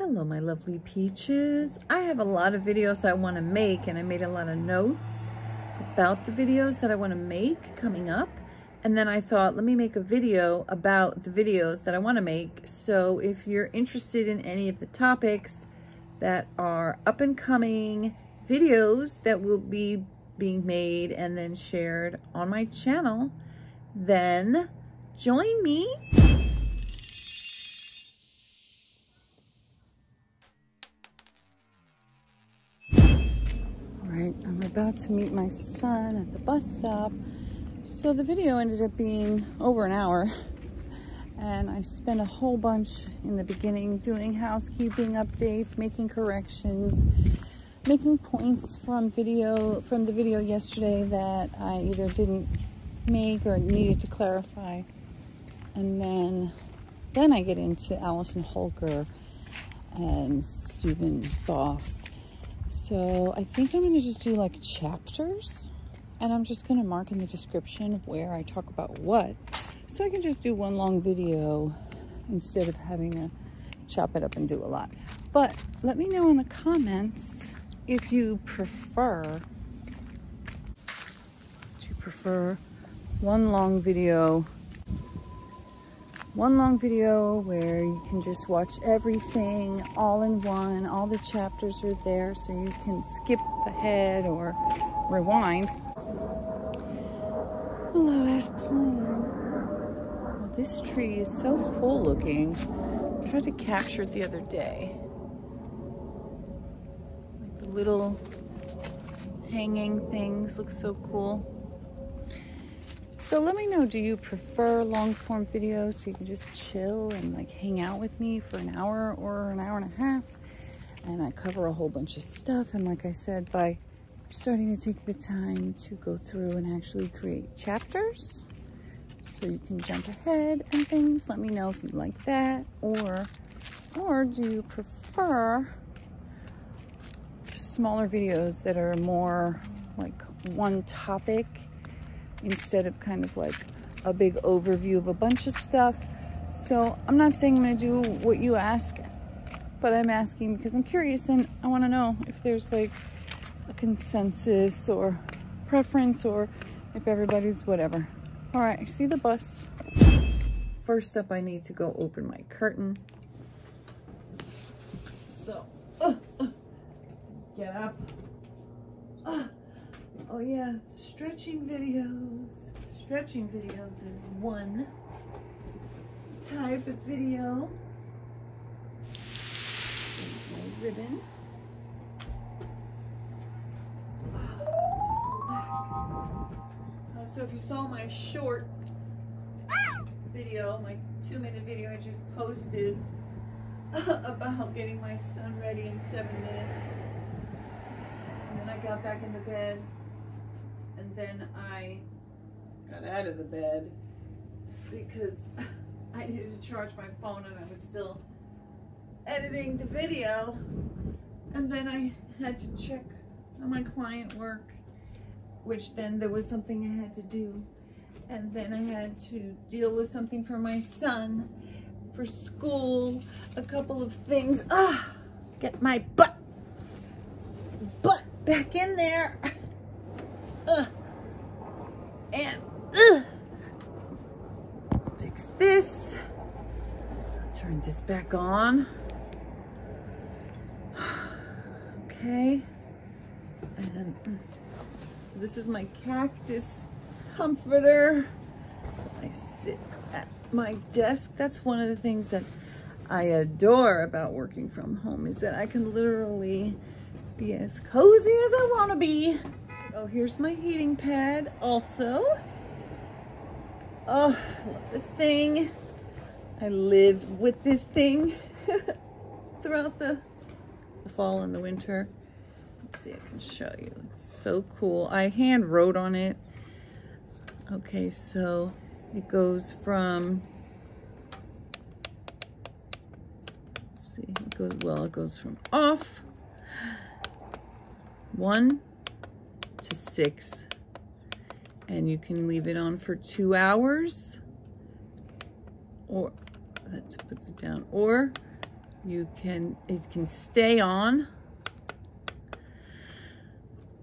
Hello, my lovely peaches. I have a lot of videos I want to make, and I made a lot of notes about the videos that I want to make coming up. And then I thought, let me make a video about the videos that I want to make. So if you're interested in any of the topics that are up and coming videos that will be being made and then shared on my channel, then join me. Right, I'm about to meet my son at the bus stop. So the video ended up being over an hour, and I spent a whole bunch in the beginning doing housekeeping updates, making corrections, making points from the video yesterday that I either didn't make or needed to clarify. And then I get into Allison, Holker and Steuben Boss. So I think I'm gonna just do like chapters, and I'm just gonna mark in the description where I talk about what, so I can just do one long video instead of having to chop it up and do a lot. But let me know in the comments if you prefer one long video where you can just watch everything all in one. All the chapters are there, so you can skip ahead or rewind. Hello, ass plane. Well, this tree is so cool looking. I tried to capture it the other day. Like the little hanging things look so cool. So let me know, do you prefer long form videos so you can just chill and like hang out with me for an hour or an hour and a half? And I cover a whole bunch of stuff. And like I said, by starting to take the time to go through and actually create chapters so you can jump ahead and things, let me know if you like that. Or do you prefer smaller videos that are more like one topic, instead of kind of like a big overview of a bunch of stuff? So I'm not saying I'm gonna do what you ask, but I'm asking because I'm curious and I wanna know if there's like a consensus or preference, or if everybody's whatever. All right, I see the bus. First up, I need to go open my curtain. So, get up. Oh yeah, stretching videos. Stretching videos is one type of video. Here's my ribbon. So if you saw my short video, my 2-minute video I just posted about getting my son ready in 7 minutes. And then I got back in the bed. And then I got out of the bed because I needed to charge my phone and I was still editing the video. And then I had to check on my client work, which then there was something I had to do. And then I had to deal with something for my son for school, a couple of things. Get my butt back in there. Fix this. Turn this back on. Okay. And so this is my cactus comforter. I sit at my desk. That's one of the things that I adore about working from home, is that I can literally be as cozy as I want to be. Oh, here's my heating pad also. Oh, I love this thing. I live with this thing throughout the fall and the winter. Let's see, I can show you. It's so cool. I hand wrote on it. Okay, so it goes from, let's see, it goes from off 1 to 6, and you can leave it on for 2 hours, or that puts it down, or it can stay on.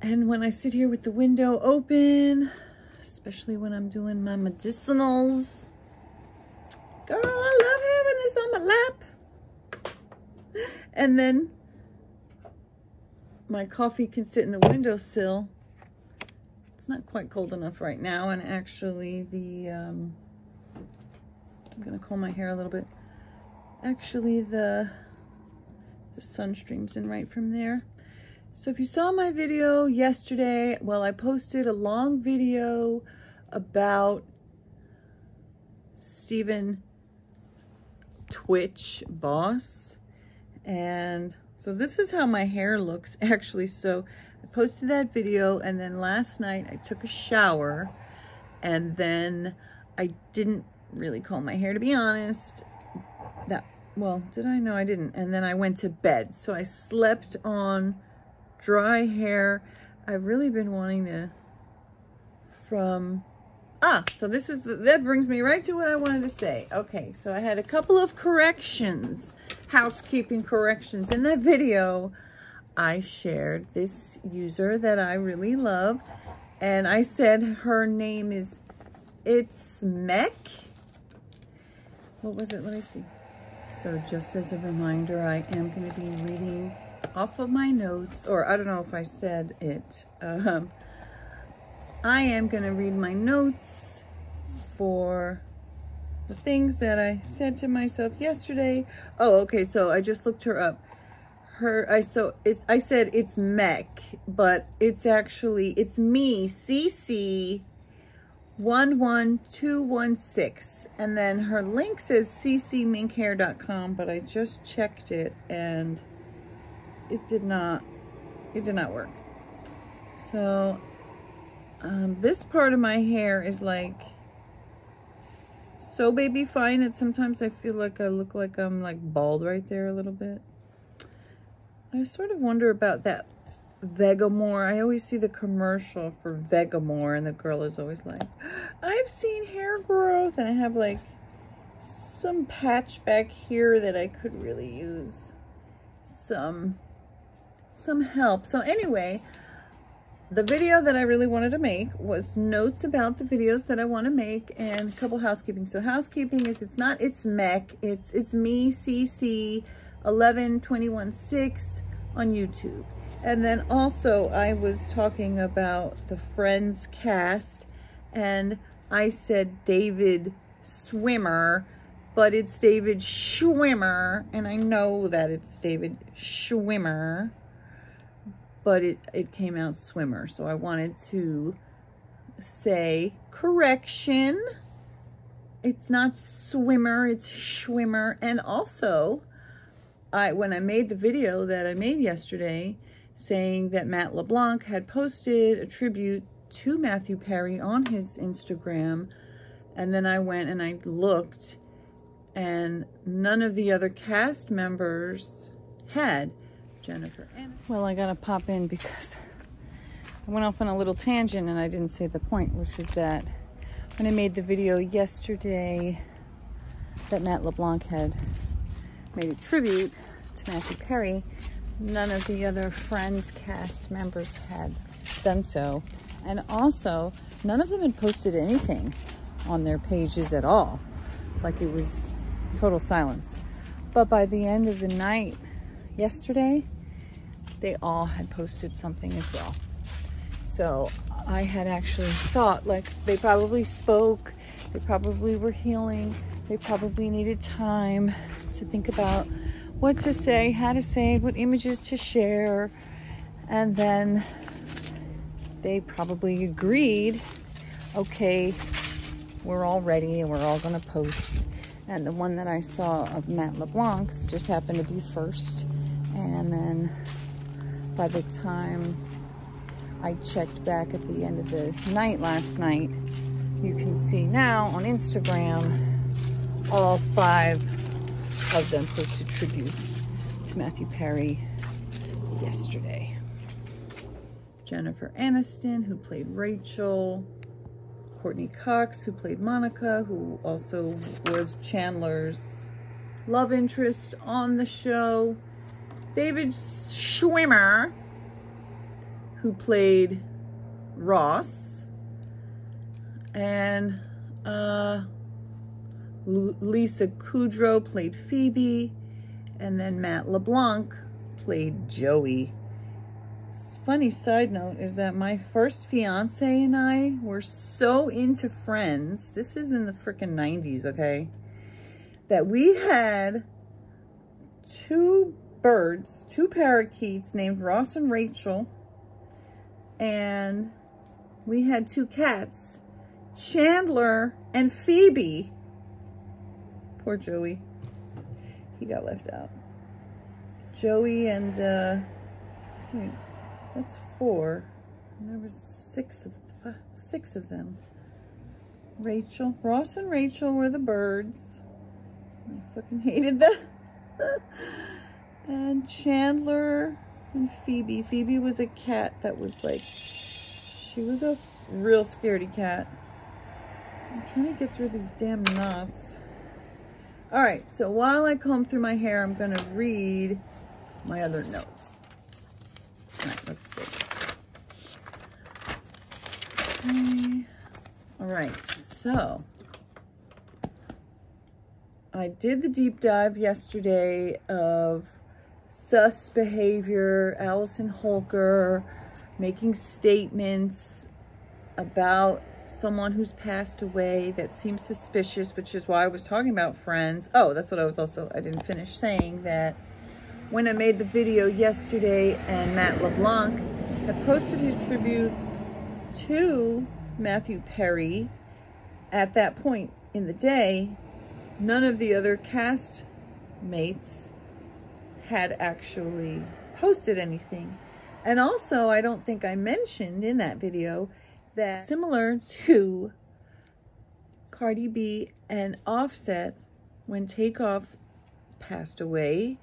And when I sit here with the window open, especially when I'm doing my medicinals, girl, I love having this on my lap. And then my coffee can sit in the windowsill. It's not quite cold enough right now, and actually I'm gonna comb my hair a little bit. Actually, the sun streams in right from there. So if you saw my video yesterday, well, I posted a long video about Stephen Twitch Boss. And so this is how my hair looks actually. So I posted that video, and then last night I took a shower, and then I didn't really comb my hair, to be honest. Well, did I? No, I didn't. And then I went to bed. So I slept on dry hair. I've really been wanting to so this is that brings me right to what I wanted to say. Okay, so I had a couple of corrections, housekeeping corrections. In that video, I shared this user that I really love, and I said her name is It's Mech. What was it? Let me see. So just as a reminder, I am going to be reading off of my notes, or I don't know if I said it. I am going to read my notes for the things that I said to myself yesterday. Oh, okay, so I just looked her up. I said it's Mech, but it's me, CC 11216, and then her link says ccminkhair.com, but I just checked it and it did not work. So this part of my hair is like so baby fine that sometimes I feel like I look like I'm like bald right there a little bit. I sort of wonder about that Vegamore. I always see the commercial for Vegamore, and the girl is always like, I've seen hair growth, and I have like some patch back here that I could really use some help. So anyway, the video that I really wanted to make was notes about the videos that I want to make, and a couple housekeeping. So housekeeping is it's Mech, it's me, CC 11216 on YouTube. And then also I was talking about the Friends cast, and I said David Swimmer, but it's David Schwimmer, and I know that it's David Schwimmer, but it came out Swimmer. So I wanted to say correction. It's not Swimmer, it's Schwimmer. And also, when I made the video that I made yesterday, saying that Matt LeBlanc had posted a tribute to Matthew Perry on his Instagram, and then I went and I looked, and none of the other cast members had. Jennifer. Well, I gotta pop in because I went off on a little tangent and I didn't say the point, which is that when I made the video yesterday that Matt LeBlanc had made a tribute to Matthew Perry, none of the other Friends cast members had done so. And also, none of them had posted anything on their pages at all. Like, it was total silence. But by the end of the night yesterday, they all had posted something as well. So I had actually thought, like, they probably spoke, they probably were healing, they probably needed time to think about what to say, how to say it, what images to share, and then they probably agreed, okay, we're all ready and we're all gonna post. And the one that I saw of Matt LeBlanc's just happened to be first, and then by the time I checked back at the end of the night last night, you can see now on Instagram all 5 of them posted tributes to Matthew Perry yesterday. Jennifer Aniston, who played Rachel, Courtney Cox, who played Monica, who also was Chandler's love interest on the show, David Schwimmer, who played Ross, and Lisa Kudrow played Phoebe, and then Matt LeBlanc played Joey. Funny side note is that my first fiance and I were so into Friends, this is in the freaking 90s, okay, that we had two birds, two parakeets named Ross and Rachel, and we had two cats, Chandler and Phoebe. Poor Joey, he got left out. Joey and wait, that's 4. And there was 6 of them. Rachel, Ross and Rachel were the birds. I fucking hated them. And Chandler and Phoebe. Phoebe was a cat that was like, she was a real scaredy cat. I'm trying to get through these damn knots. All right, so while I comb through my hair, I'm gonna read my other notes. All right, let's see. Okay. All right, so I did the deep dive yesterday of sus behavior, Allison Holker making statements about someone who's passed away that seems suspicious, which is why I was talking about Friends. Oh, that's what I was also, I didn't finish saying that when I made the video yesterday and Matt LeBlanc had posted his tribute to Matthew Perry, at that point in the day, none of the other cast mates had actually posted anything. And also, I don't think I mentioned in that video that similar to Cardi B and Offset, when Takeoff passed away,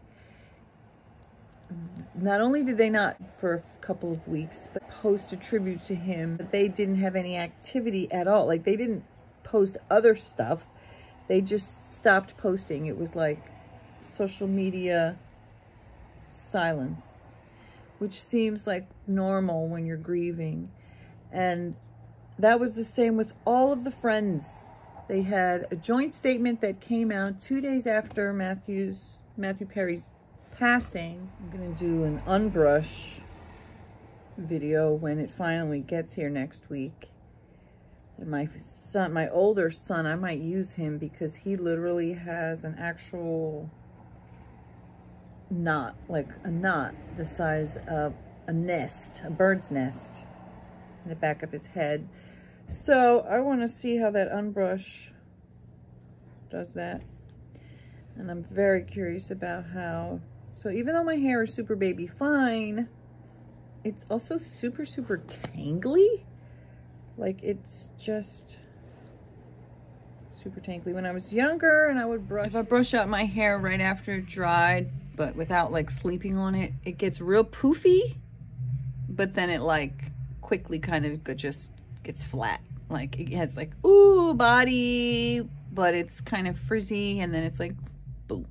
not only did they not for a couple of weeks but post a tribute to him, but they didn't have any activity at all. Like, they didn't post other stuff, they just stopped posting. It was like social media silence, which seems like normal when you're grieving. And that was the same with all of the Friends. They had a joint statement that came out 2 days after Matthew Perry's passing. I'm gonna do an unbrush video when it finally gets here next week. And my son, my older son, I might use him because he literally has an actual knot, like a knot the size of a nest, a bird's nest, in the back of his head. So I want to see how that unbrush does that. And I'm very curious about how, so even though my hair is super baby fine, it's also super, super tangly. Like, it's just super tangly. When I was younger and I would brush, if I brush out my hair right after it dried, but without like sleeping on it, it gets real poofy, but then it like quickly kind of just gets flat. Like, it has like, ooh, body, but it's kind of frizzy, and then it's like, boop.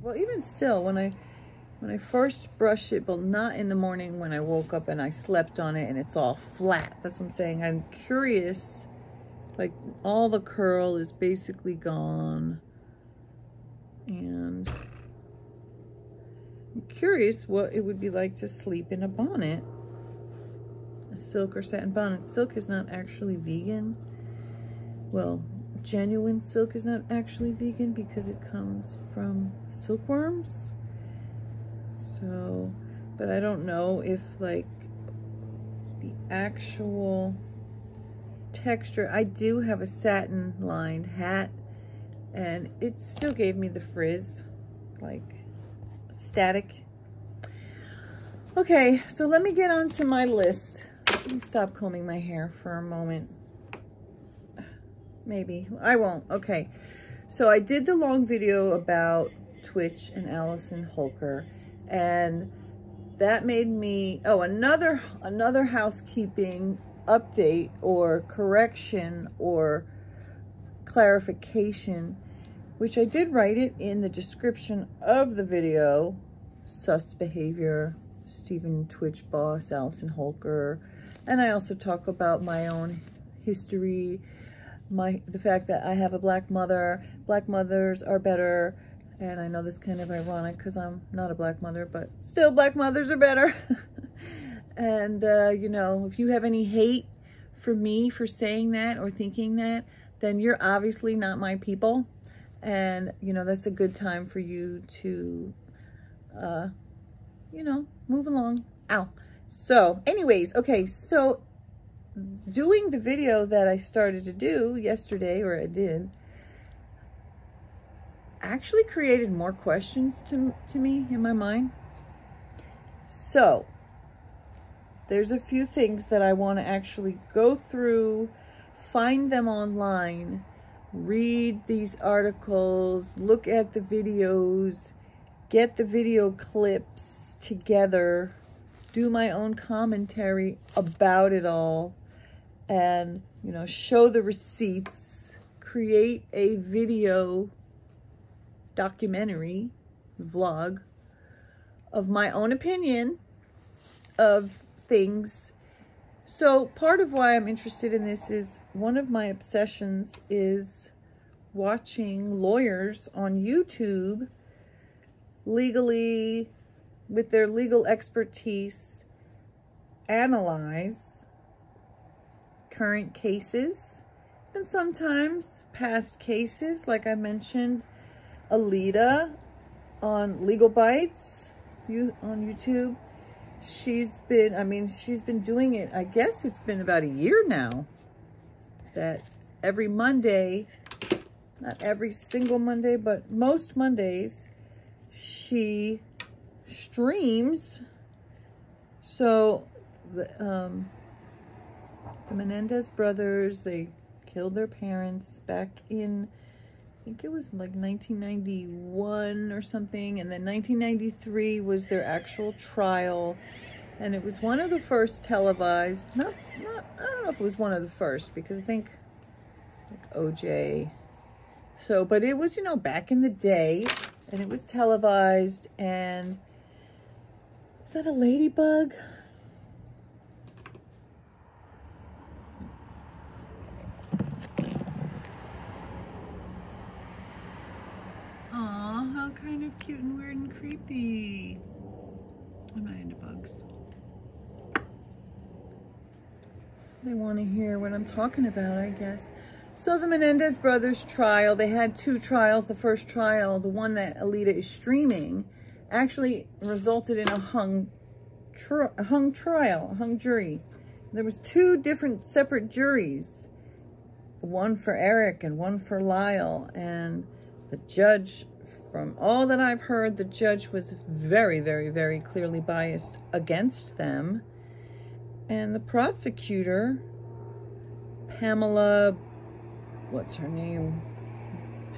Well, even still, when I first brush it, but not in the morning when I woke up and I slept on it and it's all flat. That's what I'm saying. I'm curious, like, all the curl is basically gone. And I'm curious what it would be like to sleep in a bonnet. A silk or satin bonnet. Silk is not actually vegan. Well, genuine silk is not actually vegan because it comes from silkworms. So, but I don't know if like the actual texture. I do have a satin lined hat and it still gave me the frizz, like static. Okay, so let me get onto my list. Let me stop combing my hair for a moment. Maybe I won't. Okay, so I did the long video about Twitch and Allison Holker, and that made me, oh, another housekeeping update or correction or clarification. which I did write it in the description of the video. Sus behavior, Stephen Twitch boss, Allison Holker. And I also talk about my own history, the fact that I have a black mother. Black mothers are better. And I know this is kind of ironic because I'm not a black mother, but still black mothers are better. And, you know, if you have any hate for me for saying that or thinking that, then you're obviously not my people. And, you know, that's a good time for you to, you know, move along. Ow. So anyways, okay, so doing the video that I started to do yesterday, or I did, actually created more questions to me in my mind. So there's a few things that I want to actually go through, find them online, read these articles, look at the videos, get the video clips together, do my own commentary about it all, and, you know, show the receipts, create a video documentary vlog of my own opinion of things. So part of why I'm interested in this is one of my obsessions is watching lawyers on YouTube legally, with their legal expertise, analyze current cases and sometimes past cases. Like I mentioned, Alita on Legal Bites on YouTube. She's been doing it, I guess it's been about a year now, that every Monday, not every single Monday, but most Mondays, she streams. So the Menendez brothers, they killed their parents back in, I think it was like 1991 or something, and then 1993 was their actual trial, and it was one of the first televised, I don't know if it was one of the first, because I think like OJ, so, but it was, you know, back in the day, and it was televised. And is that a ladybug? Aw, how kind of cute and weird and creepy. I'm not into bugs. They want to hear what I'm talking about, I guess. So the Menendez brothers trial, they had two trials. The first trial, the one that Alita is streaming, actually resulted in a hung jury. There was two different separate juries, one for Eric and one for Lyle. And the judge, from all that I've heard, the judge was very, very, very clearly biased against them. And the prosecutor, Pamela, what's her name?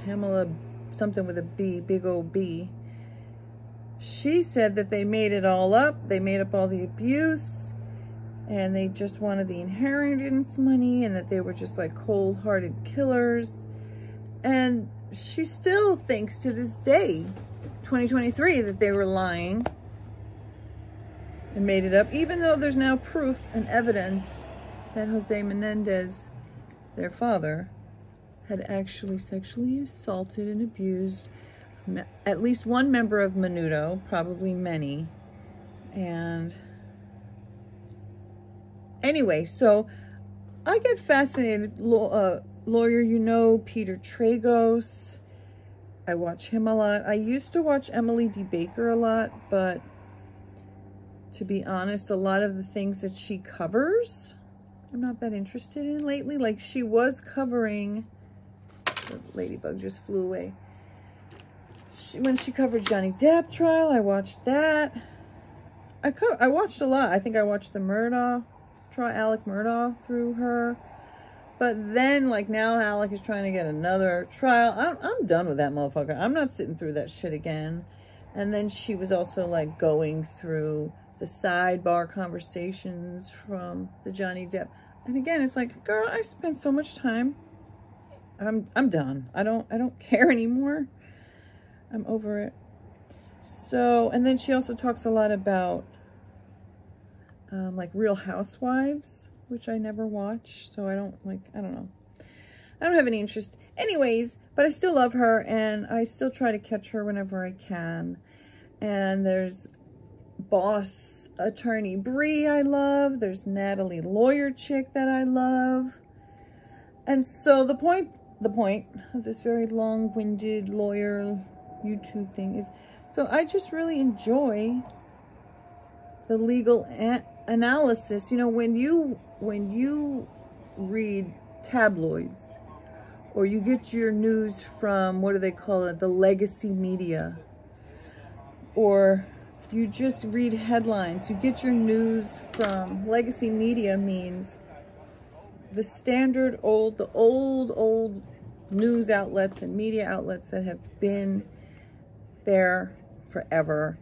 Pamela something with a B, big old B. She said that they made it all up. They made up all the abuse, and they just wanted the inheritance money, and that they were just like cold-hearted killers. And she still thinks to this day, 2023, that they were lying and made it up, even though there's now proof and evidence that Jose Menendez, their father, had actually sexually assaulted and abused at least one member of Menudo, probably many. And anyway, so I get fascinated. Lawyer, you know, Peter Tragos. I watch him a lot. I used to watch Emily D. Baker a lot, but to be honest, a lot of the things that she covers, I'm not that interested in lately. Like, she was covering, the ladybug just flew away. When she covered Johnny Depp trial, I watched that. I watched a lot. I think I watched the Murdaugh trial, Alec Murdaugh, through her. But then, like, now Alec is trying to get another trial. I'm done with that motherfucker. I'm not sitting through that shit again. And then she was also, like, going through the sidebar conversations from the Johnny Depp. And again, it's like, girl, I spent so much time I'm done. I don't care anymore. I'm over it. So, and then she also talks a lot about like Real Housewives, which I never watch, so I don't know. I don't have any interest. Anyways, but I still love her, and I still try to catch her whenever I can. And there's Boss Attorney Bree I love. There's Natalie Lawyer Chick that I love. And so the point of this very long-winded lawyer YouTube thing is, so I just really enjoy the legal analysis. You know, when you read tabloids, or you get your news from, what do they call it, the legacy media, or you just read headlines, you get your news from legacy media, means the standard old news outlets and media outlets that have been there forever.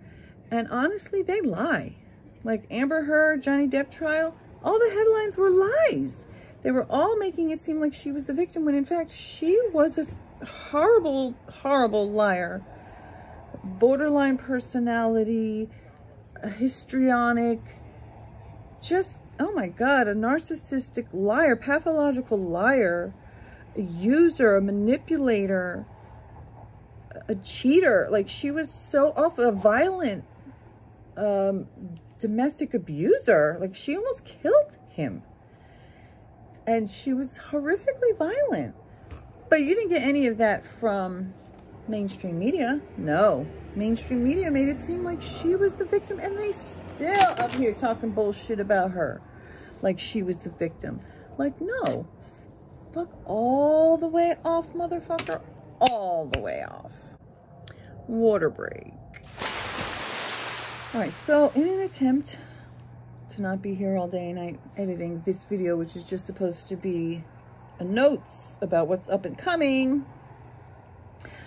And honestly, they lie. Like Amber Heard, Johnny Depp trial, all the headlines were lies. They were all making it seem like she was the victim, when in fact she was a horrible, horrible liar. Borderline personality, a histrionic, just, oh my God, a narcissistic liar, pathological liar, a user, a manipulator, a cheater. Like, she was so off, a violent domestic abuser. Like, she almost killed him. And she was horrifically violent. But you didn't get any of that from mainstream media. No. Mainstream media made it seem like she was the victim, and they still up here talking bullshit about her. Like she was the victim. Like, no. Fuck all the way off, motherfucker. All the way off. Water break. Alright, so in an attempt to not be here all day and night editing this video, which is just supposed to be a notes about what's up and coming.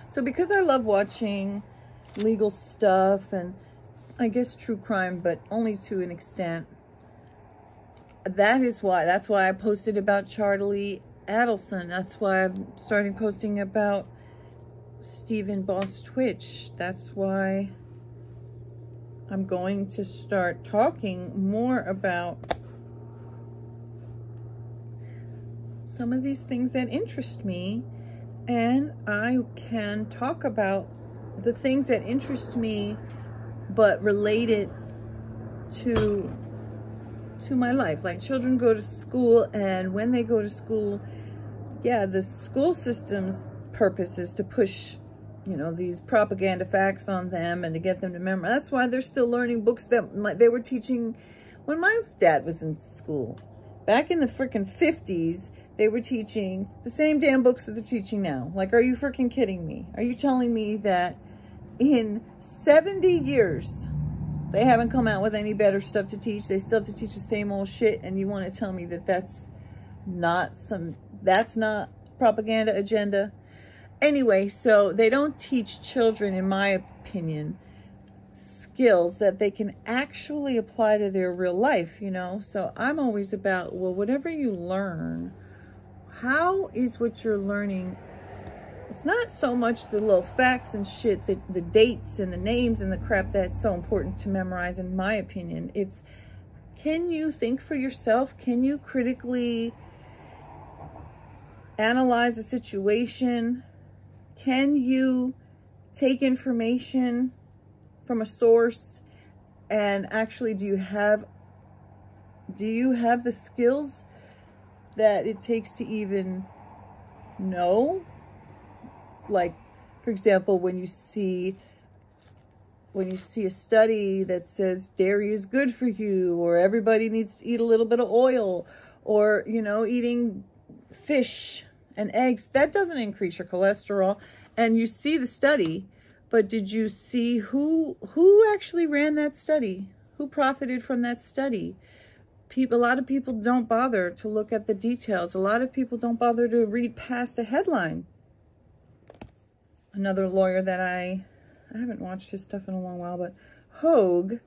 So because I love watching legal stuff and I guess true crime, but only to an extent, that's why I posted about Charlie Adelson. That's why I'm starting posting about Stephen Boss Twitch. That's why I'm going to start talking more about some of these things that interest me, and I can talk about the things that interest me but related to my life. Like, children go to school, and when they go to school, yeah, the school system's purpose is to push, you know, these propaganda facts on them and to get them to memorize. That's why they're still learning books that they were teaching when my dad was in school. Back in the freaking 50s, they were teaching the same damn books that they're teaching now. Like, are you freaking kidding me? Are you telling me that in 70 years, they haven't come out with any better stuff to teach? They still have to teach the same old shit, and you want to tell me that that's not propaganda agenda? Anyway, so they don't teach children, in my opinion, skills that they can actually apply to their real life, you know? So I'm always about, well, whatever you learn, how is what you're learning? It's not so much the little facts and shit, the dates and the names and the crap that's so important to memorize, in my opinion. It's, can you think for yourself? Can you critically analyze a situation? Can you take information from a source and actually, do you have the skills that it takes to even know? Like, for example, when you see a study that says dairy is good for you, or everybody needs to eat a little bit of oil, or, you know, eating fish and eggs, that doesn't increase your cholesterol. And you see the study, but did you see who actually ran that study? Who profited from that study? A lot of people don't bother to look at the details. A lot of people don't bother to read past a headline. Another lawyer that I haven't watched his stuff in a long while, but Hogue,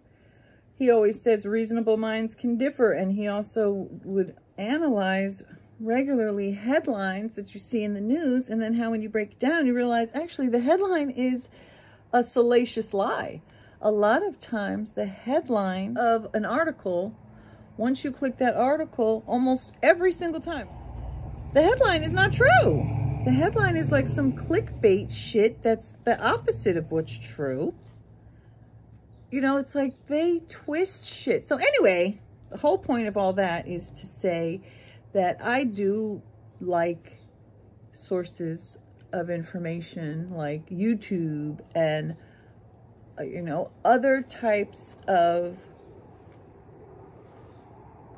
he always says reasonable minds can differ, and he also would analyze regularly headlines that you see in the news, and then how when you break it down, you realize actually the headline is a salacious lie. A lot of times the headline of an article, once you click that article, almost every single time, the headline is not true. The headline is like some clickbait shit that's the opposite of what's true. You know, it's like they twist shit. So anyway, the whole point of all that is to say that I do like sources of information like YouTube and, you know, other types of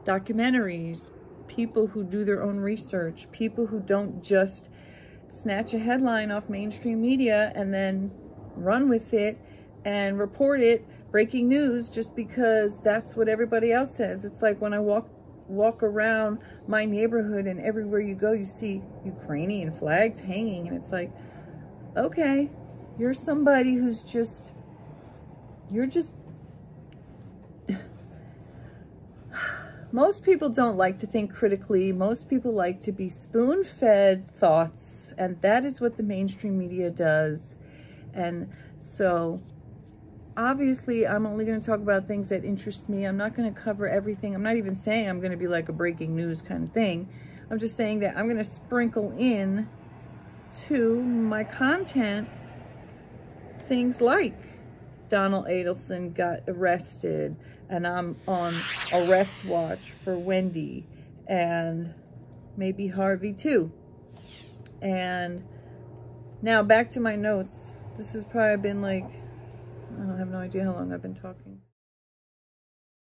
documentaries, people who do their own research, people who don't just snatch a headline off mainstream media and then run with it and report it breaking news just because that's what everybody else says. It's like when I walk around my neighborhood and everywhere you go you see Ukrainian flags hanging, and it's like, okay, you're somebody who's just, most people don't like to think critically. Most people like to be spoon-fed thoughts, and that is what the mainstream media does. And so obviously, I'm only going to talk about things that interest me. I'm not going to cover everything. I'm not even saying I'm going to be like a breaking news kind of thing. I'm just saying that I'm going to sprinkle in to my content things like Donald Adelson got arrested, and I'm on arrest watch for Wendy, and maybe Harvey too. And now back to my notes. This has probably been like, I have no idea how long I've been talking.